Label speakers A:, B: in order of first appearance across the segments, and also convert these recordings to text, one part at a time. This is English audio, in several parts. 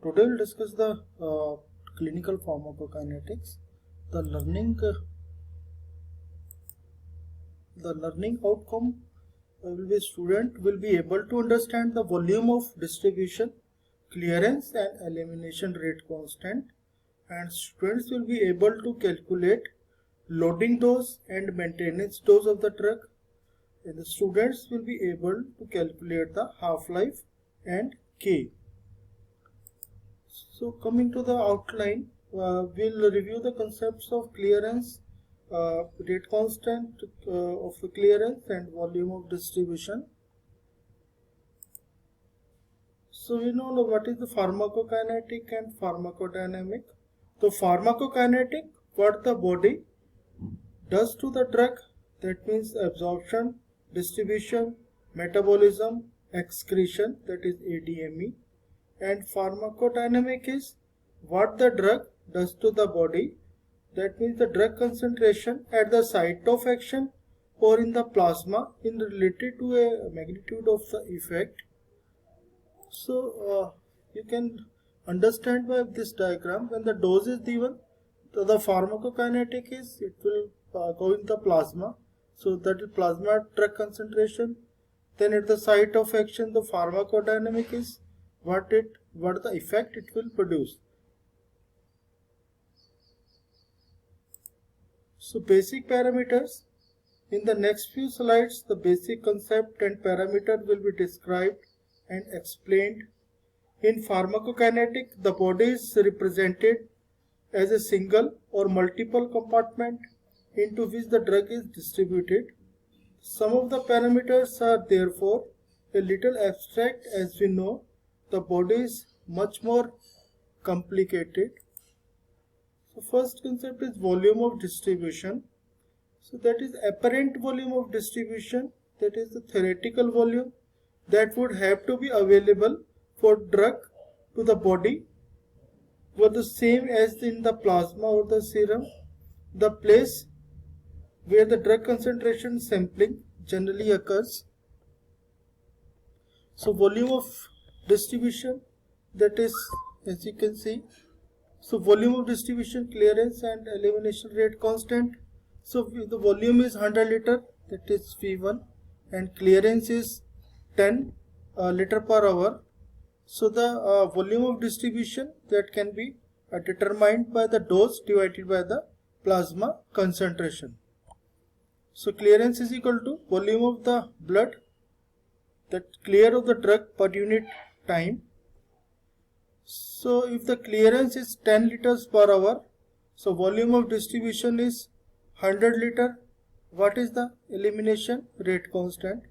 A: Today we'll discuss the clinical pharmacokinetics. The learning outcome will be student will be able to understand the volume of distribution, clearance and elimination rate constant, and students will be able to calculate loading dose and maintenance dose of the drug, and the students will be able to calculate the half-life and K. So coming to the outline, we'll review the concepts of clearance, rate constant of the clearance and volume of distribution. So we know what is the pharmacokinetic and pharmacodynamic. So pharmacokinetic, what the body does to the drug, that means absorption, distribution, metabolism, excretion, that is ADME. And pharmacodynamic is what the drug does to the body, that means the drug concentration at the site of action or in the plasma in related to a magnitude of the effect. So you can understand by this diagram, when the dose is given, so the pharmacokinetic is it will go in the plasma, so that is plasma drug concentration. Then at the site of action, the pharmacodynamic is what the effect it will produce. So basic parameters. In the next few slides, the basic concept and parameter will be described and explained. In pharmacokinetic, the body is represented as a single or multiple compartment into which the drug is distributed. Some of the parameters are therefore a little abstract, as we know the body is much more complicated. So first concept is volume of distribution. So that is apparent volume of distribution, that is the theoretical volume that would have to be available for drug to the body were the same as in the plasma or the serum. The place where the drug concentration sampling generally occurs. So volume of distribution, that is, as you can see, so volume of distribution, clearance and elimination rate constant. So the volume is 100 liter, that is V1, and clearance is 10 liter per hour. So the volume of distribution that can be determined by the dose divided by the plasma concentration. So clearance is equal to volume of the blood that clear of the drug per unit time. So if the clearance is 10 liters per hour, so volume of distribution is 100 liter. What is the elimination rate constant?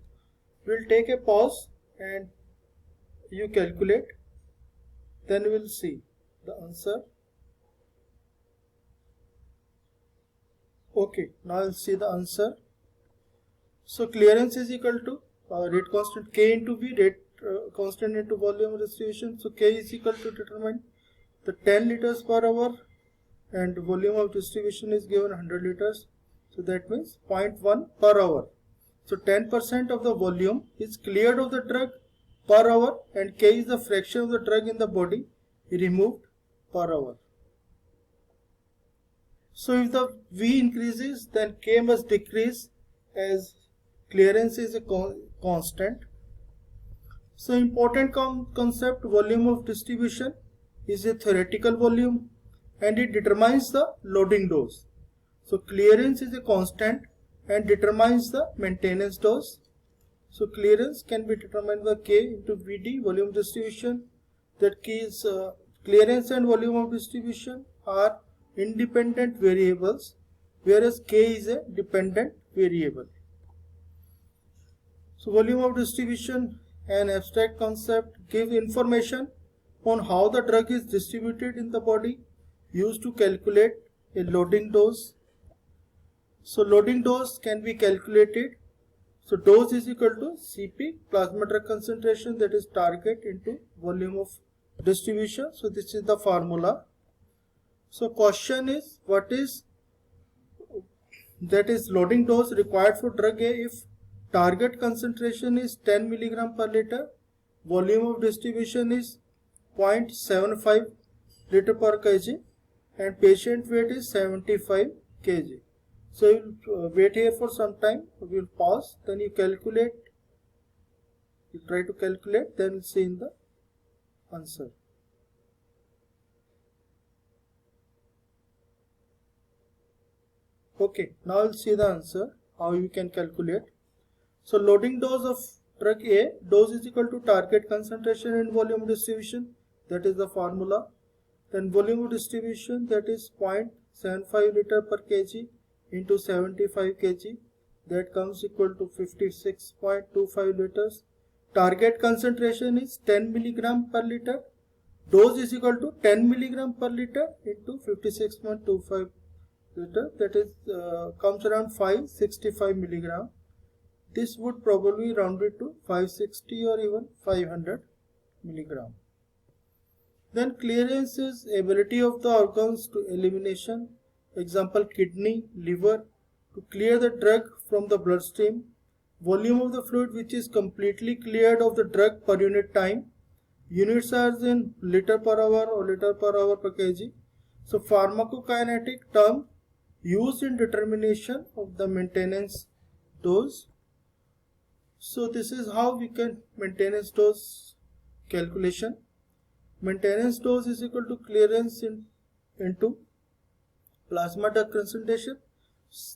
A: We'll take a pause and you calculate, then we will see the answer. Okay, now we'll see the answer. So clearance is equal to rate constant K into V, rate constant into volume of distribution. So K is equal to determine the 10 liters per hour and volume of distribution is given 100 liters. So that means 0.1 per hour. So 10% of the volume is cleared of the drug per hour, and K is the fraction of the drug in the body removed per hour. So if the V increases, then K must decrease, as clearance is a constant. So important concept, volume of distribution is a theoretical volume and it determines the loading dose. So clearance is a constant and determines the maintenance dose. So clearance can be determined by K into Vd, volume distribution. That K is clearance and volume of distribution are independent variables, whereas K is a dependent variable. So volume of distribution, an abstract concept, gives information on how the drug is distributed in the body, used to calculate a loading dose. So loading dose can be calculated. So dose is equal to Cp, plasma drug concentration, that is target, into volume of distribution. So this is the formula. So question is, what is that is loading dose required for drug A if target concentration is 10 milligram per liter, volume of distribution is 0.75 liter per kg and patient weight is 75 kg. So you will wait here for some time, we will pause, then you calculate, you try to calculate, then see in the answer. Okay, now we'll see the answer, how you can calculate. So loading dose of drug A, dose is equal to target concentration and volume distribution, that is the formula. Then volume of distribution, that is 0.75 liter per kg into 75 kg, that comes equal to 56.25 liters. Target concentration is 10 milligram per liter. Dose is equal to 10 milligram per liter into 56.25 liter, that is comes around 565 milligram. This would probably round it to 560 or even 500 milligram. Then clearance is ability of the organs to elimination, example kidney, liver, to clear the drug from the bloodstream. Volume of the fluid which is completely cleared of the drug per unit time. Units are in liter per hour or liter per hour per kg. So pharmacokinetic term used in determination of the maintenance dose. So this is how we can maintenance dose calculation. Maintenance dose is equal to clearance into plasma drug concentration,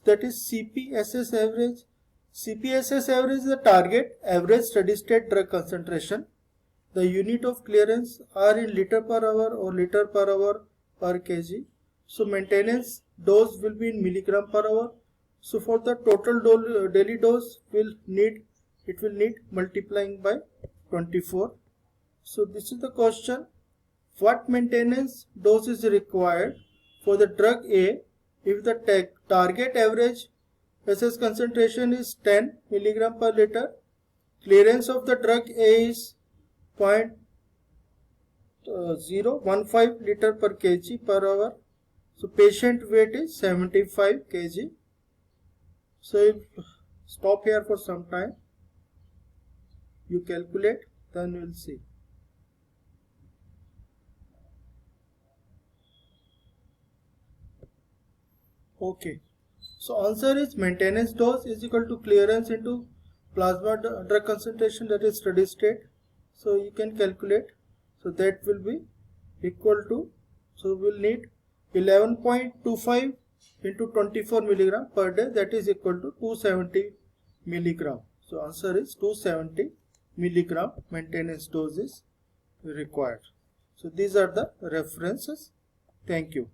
A: that is CPSS average. CPSS average is the target average steady state drug concentration. The unit of clearance are in liter per hour or liter per hour per kg. So maintenance dose will be in milligram per hour. So for the total daily dose it will need multiplying by 24. So this is the question. What maintenance dose is required for the drug A if the target average SS concentration is 10 milligram per liter, clearance of the drug A is 0.015 liter per kg per hour. So patient weight is 75 kg. So you stop here for some time, you calculate, then you will see. Okay, so answer is maintenance dose is equal to clearance into plasma drug concentration, that is steady state. So you can calculate. So that will be equal to, so we will need 11.25 into 24 milligram per day, that is equal to 270 milligram. So answer is 270 milligram maintenance dose is required. So these are the references. Thank you.